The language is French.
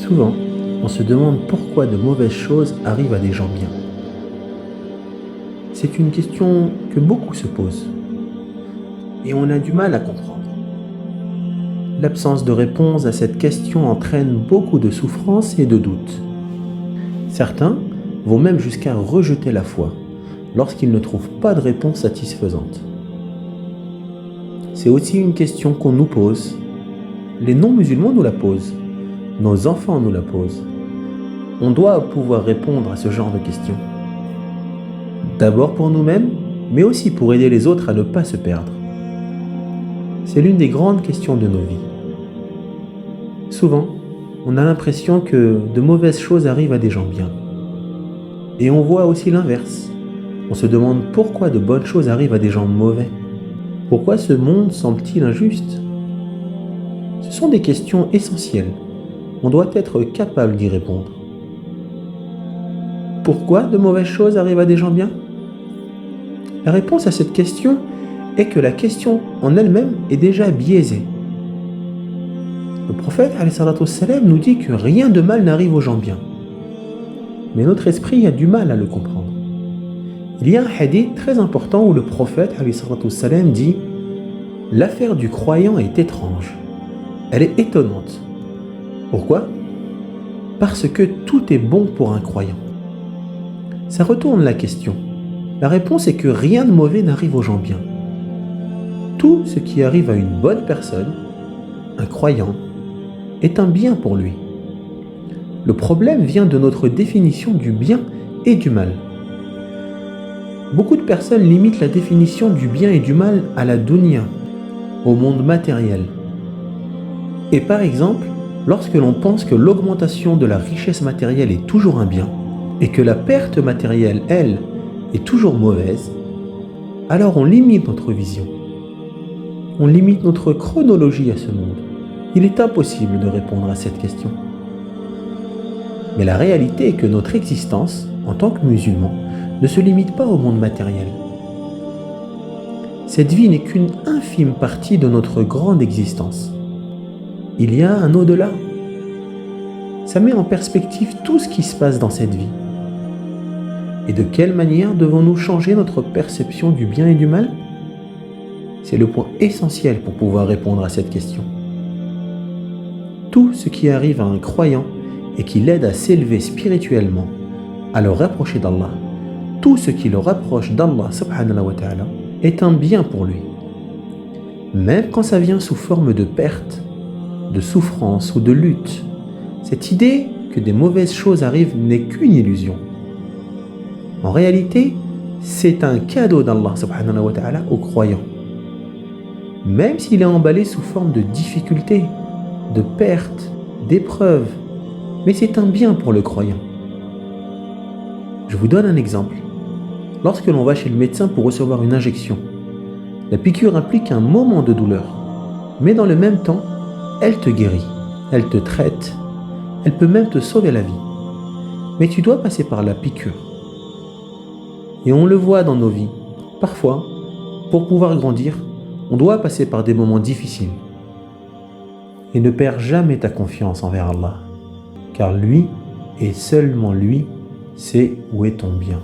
Souvent, on se demande pourquoi de mauvaises choses arrivent à des gens bien. C'est une question que beaucoup se posent et on a du mal à comprendre. L'absence de réponse à cette question entraîne beaucoup de souffrance et de doutes. Certains vont même jusqu'à rejeter la foi lorsqu'ils ne trouvent pas de réponse satisfaisante. C'est aussi une question qu'on nous pose. Les non-musulmans nous la posent. Nos enfants nous la posent. On doit pouvoir répondre à ce genre de questions. D'abord pour nous-mêmes, mais aussi pour aider les autres à ne pas se perdre. C'est l'une des grandes questions de nos vies. Souvent, on a l'impression que de mauvaises choses arrivent à des gens bien. Et on voit aussi l'inverse. On se demande pourquoi de bonnes choses arrivent à des gens mauvais. Pourquoi ce monde semble-t-il injuste? Ce sont des questions essentielles. On doit être capable d'y répondre. Pourquoi de mauvaises choses arrivent à des gens bien? La réponse à cette question est que la question en elle-même est déjà biaisée. Le prophète ﷺ nous dit que rien de mal n'arrive aux gens bien. Mais notre esprit a du mal à le comprendre. Il y a un hadith très important où le prophète ﷺ dit « L'affaire du croyant est étrange. Elle est étonnante. Pourquoi? Parce que tout est bon pour un croyant. » Ça retourne la question. La réponse est que rien de mauvais n'arrive aux gens bien. Tout ce qui arrive à une bonne personne, un croyant, est un bien pour lui. Le problème vient de notre définition du bien et du mal. Beaucoup de personnes limitent la définition du bien et du mal à la dunya, au monde matériel. Et par exemple, lorsque l'on pense que l'augmentation de la richesse matérielle est toujours un bien, et que la perte matérielle, elle, est toujours mauvaise, alors on limite notre vision. On limite notre chronologie à ce monde. Il est impossible de répondre à cette question. Mais la réalité est que notre existence, en tant que musulmans, ne se limite pas au monde matériel. Cette vie n'est qu'une infime partie de notre grande existence. Il y a un au-delà. Ça met en perspective tout ce qui se passe dans cette vie. Et de quelle manière devons-nous changer notre perception du bien et du mal? C'est le point essentiel pour pouvoir répondre à cette question. Tout ce qui arrive à un croyant et qui l'aide à s'élever spirituellement, à le rapprocher d'Allah, tout ce qui le rapproche d'Allah subhanahu wa ta'ala est un bien pour lui. Même quand ça vient sous forme de perte, de souffrance ou de lutte, cette idée que des mauvaises choses arrivent n'est qu'une illusion. En réalité, c'est un cadeau d'Allah subhanahu wa ta'ala aux croyants. Même s'il est emballé sous forme de difficultés, de pertes, d'épreuves, mais c'est un bien pour le croyant. Je vous donne un exemple. Lorsque l'on va chez le médecin pour recevoir une injection, la piqûre implique un moment de douleur, mais dans le même temps, elle te guérit, elle te traite, elle peut même te sauver la vie. Mais tu dois passer par la piqûre. Et on le voit dans nos vies. Parfois, pour pouvoir grandir, on doit passer par des moments difficiles. Et ne perds jamais ta confiance envers Allah, car lui, et seulement lui, sait où est ton bien.